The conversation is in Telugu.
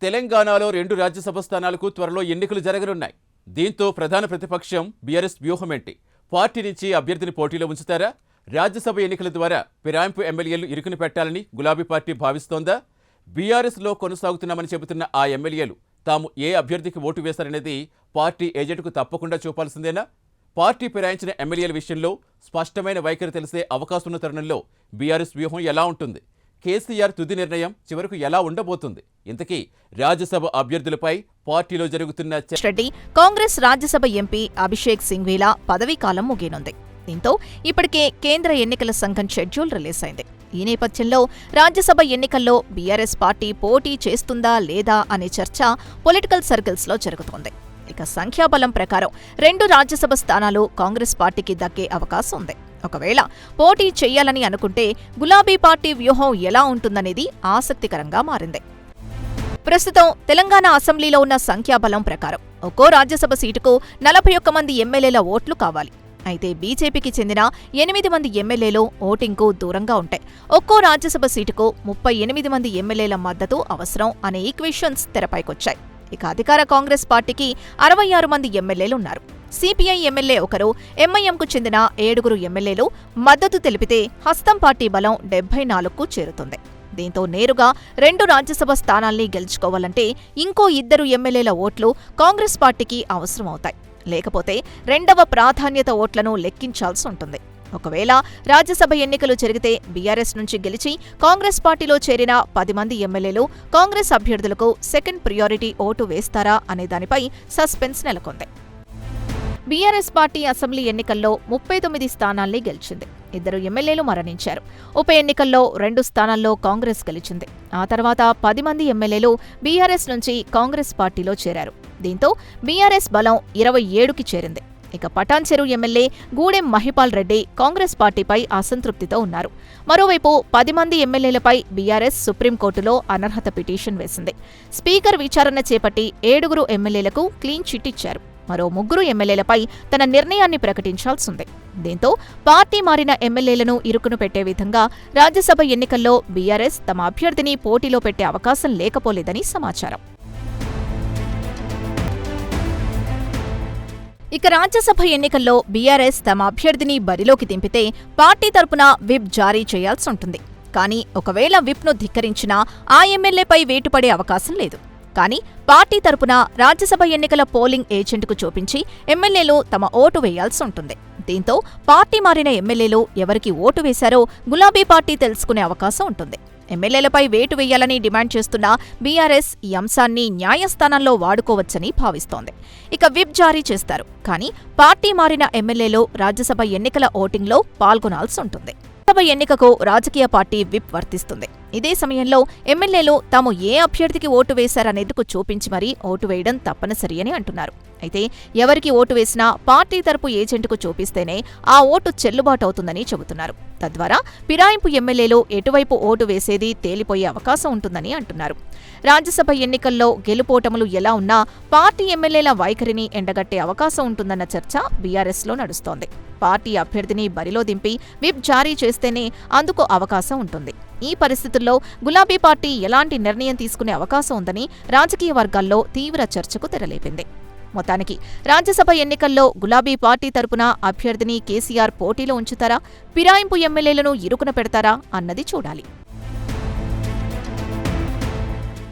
తెలంగాణలో 2 రాజ్యసభ స్థానాలకు త్వరలో ఎన్నికలు జరగనున్నాయి. దీంతో ప్రధాన ప్రతిపక్షం బీఆర్ఎస్ వ్యూహమేంటి? పార్టీ నుంచి అభ్యర్థిని పోటీలో ఉంచుతారా? రాజ్యసభ ఎన్నికల ద్వారా ఫిరాయింపు ఎమ్మెల్యేలు ఇరుకుని పెట్టాలని గులాబీ పార్టీ భావిస్తోందా? బీఆర్ఎస్లో కొనసాగుతున్నామని చెబుతున్న ఆ ఎమ్మెల్యేలు తాము ఏ అభ్యర్థికి ఓటు వేశారనేది పార్టీ ఏజెంట్కు తప్పకుండా చూపాల్సిందేనా? పార్టీ ఫిరాయించిన ఎమ్మెల్యేల విషయంలో స్పష్టమైన వైఖరి తెలిసే అవకాశం ఉన్న తరుణంలో బీఆర్ఎస్ వ్యూహం ఎలా ఉంటుంది? కేసీఆర్ తుది నిర్ణయం చివరకు ఎలా ఉండబోతుంది? ఇంతకీ రాజ్యసభ అభ్యర్థులపై పార్టీలో జరుగుతున్న రెడ్డి కాంగ్రెస్ రాజ్యసభ ఎంపీ అభిషేక్ సింఘ్వీల పదవీకాలం ముగియనుంది. దీంతో ఇప్పటికే కేంద్ర ఎన్నికల సంఘం షెడ్యూల్ రిలీజ్ అయింది. ఈ నేపథ్యంలో రాజ్యసభ ఎన్నికల్లో బీఆర్ఎస్ పార్టీ పోటీ చేస్తుందా లేదా అనే చర్చ పొలిటికల్ సర్కిల్స్లో జరుగుతోంది. ఇక సంఖ్యాబలం ప్రకారం 2 రాజ్యసభ స్థానాలు కాంగ్రెస్ పార్టీకి దక్కే అవకాశం ఉంది. ఒకవేళ పోటీ చెయ్యాలని అనుకుంటే గులాబీ పార్టీ వ్యూహం ఎలా ఉంటుందనేది ఆసక్తికరంగా మారింది. ప్రస్తుతం తెలంగాణ అసెంబ్లీలో ఉన్న సంఖ్యాబలం ప్రకారం ఒక్కో రాజ్యసభ సీటుకు 41 మంది ఎమ్మెల్యేల ఓట్లు కావాలి. అయితే బీజేపీకి చెందిన 8 మంది ఎమ్మెల్యేలు ఓటింగ్కు దూరంగా ఉంటాయి. ఒక్కో రాజ్యసభ సీటుకు 38 మంది ఎమ్మెల్యేల మద్దతు అవసరం అనే ఈక్వేషన్స్ తెరపైకొచ్చాయి. ఇక అధికార కాంగ్రెస్ పార్టీకి 66 మంది ఎమ్మెల్యేలున్నారు. సిపిఐ ఎమ్మెల్యే ఒకరు, ఎంఐఎంకు చెందిన 7 ఎమ్మెల్యేలు మద్దతు తెలిపితే హస్తం పార్టీ బలం 74కు చేరుతుంది. దీంతో నేరుగా 2 రాజ్యసభ స్థానాల్ని గెలుచుకోవాలంటే ఇంకో 2 ఎమ్మెల్యేల ఓట్లు కాంగ్రెస్ పార్టీకి అవసరమవుతాయి. లేకపోతే 2వ ప్రాధాన్యత ఓట్లను లెక్కించాల్సి ఉంటుంది. ఒకవేళ రాజ్యసభ ఎన్నికలు జరిగితే బీఆర్ఎస్ నుంచి గెలిచి కాంగ్రెస్ పార్టీలో చేరిన 10 మంది ఎమ్మెల్యేలు కాంగ్రెస్ అభ్యర్థులకు సెకండ్ ప్రియారిటీ ఓటు వేస్తారా అనే దానిపై సస్పెన్స్ నెలకొంది. బీఆర్ఎస్ పార్టీ అసెంబ్లీ ఎన్నికల్లో 39 స్థానాల్ని గెలిచింది. 2 ఎమ్మెల్యేలు మరణించారు. ఉప ఎన్నికల్లో 2 స్థానాల్లో కాంగ్రెస్ గెలిచింది. ఆ తర్వాత 10 మంది ఎమ్మెల్యేలు బీఆర్ఎస్ నుంచి కాంగ్రెస్ పార్టీలో చేరారు. దీంతో బీఆర్ఎస్ బలం 27కి చేరింది. ఇక పటాన్చెరు ఎమ్మెల్యే గూడెం మహిపాల్ రెడ్డి కాంగ్రెస్ పార్టీపై అసంతృప్తితో ఉన్నారు. మరోవైపు 10 మంది ఎమ్మెల్యేలపై బీఆర్ఎస్ సుప్రీంకోర్టులో అనర్హత పిటిషన్ వేసింది. స్పీకర్ విచారణ చేపట్టి 7 ఎమ్మెల్యేలకు క్లీన్ చిట్ ఇచ్చారు. మరో 3 ఎమ్మెల్యేలపై తన నిర్ణయాన్ని ప్రకటించాల్సింది. దీంతో పార్టీ మారిన ఎమ్మెల్యేలను ఇరుకును పెట్టే విధంగా రాజ్యసభ ఎన్నికల్లో బీఆర్ఎస్ తమ అభ్యర్థిని పోటీలో పెట్టే అవకాశం లేకపోలేదని సమాచారం. ఇక రాజ్యసభ ఎన్నికల్లో బీఆర్ఎస్ తమ అభ్యర్థిని బరిలోకి దింపితే పార్టీ తరపున విప్ జారీ చేయాల్సి ఉంటుంది. కానీ ఒకవేళ విప్ను ధిక్కరించినా ఆ ఎమ్మెల్యేపై వేటు పడే అవకాశం లేదు. కానీ పార్టీ తరపున రాజ్యసభ ఎన్నికల పోలింగ్ ఏజెంట్కు చూపించి ఎమ్మెల్యేలు తమ ఓటు వేయాల్సి ఉంటుంది. దీంతో పార్టీ మారిన ఎమ్మెల్యేలు ఎవరికి ఓటు వేశారో గులాబీ పార్టీ తెలుసుకునే అవకాశం ఉంటుంది. ఎమ్మెల్యేలపై వేటు వేయాలని డిమాండ్ చేస్తున్న బీఆర్ఎస్ ఈ అంశాన్ని న్యాయస్థానంలో వాడుకోవచ్చని భావిస్తోంది. ఇక విప్ జారీ చేస్తారు. కానీ పార్టీ మారిన ఎమ్మెల్యేలు రాజ్యసభ ఎన్నికల ఓటింగ్లో పాల్గొనాల్సి ఉంటుంది. రాజ్యసభ ఎన్నికకు రాజకీయ పార్టీ విప్ వర్తిస్తుంది. ఇదే సమయంలో ఎమ్మెల్యేలు తాము ఏ అభ్యర్థికి ఓటు వేశారనేందుకు చూపించి మరీ ఓటు వేయడం తప్పనిసరి అని అంటున్నారు. అయితే ఎవరికి ఓటు వేసినా పార్టీ తరపు ఏజెంట్కు చూపిస్తేనే ఆ ఓటు చెల్లుబాటవుతుందని చెబుతున్నారు. తద్వారా ఫిరాయింపు ఎమ్మెల్యేలు ఎటువైపు ఓటు వేసేది తేలిపోయే అవకాశం ఉంటుందని అంటున్నారు. రాజ్యసభ ఎన్నికల్లో గెలుపోటములు ఎలా ఉన్నా పార్టీ ఎమ్మెల్యేల వైఖరిని ఎండగట్టే అవకాశం ఉంటుందన్న చర్చ బీఆర్ఎస్లో నడుస్తోంది. పార్టీ అభ్యర్థిని బరిలో దింపి విప్ జారీ చేస్తేనే అందుకు అవకాశం ఉంటుంది. ఈ పరిస్థితుల్లో గులాబీ పార్టీ ఎలాంటి నిర్ణయం తీసుకునే అవకాశం ఉందని రాజకీయ వర్గాల్లో తీవ్ర చర్చకు తెరలేపింది. మొత్తానికి రాజ్యసభ ఎన్నికల్లో గులాబీ పార్టీ తరపున అభ్యర్థిని కేసీఆర్ పోటీలో ఉంచుతారా, ఫిరాయింపు ఎమ్మెల్యేలను ఇరుకున పెడతారా అన్నది చూడాలి.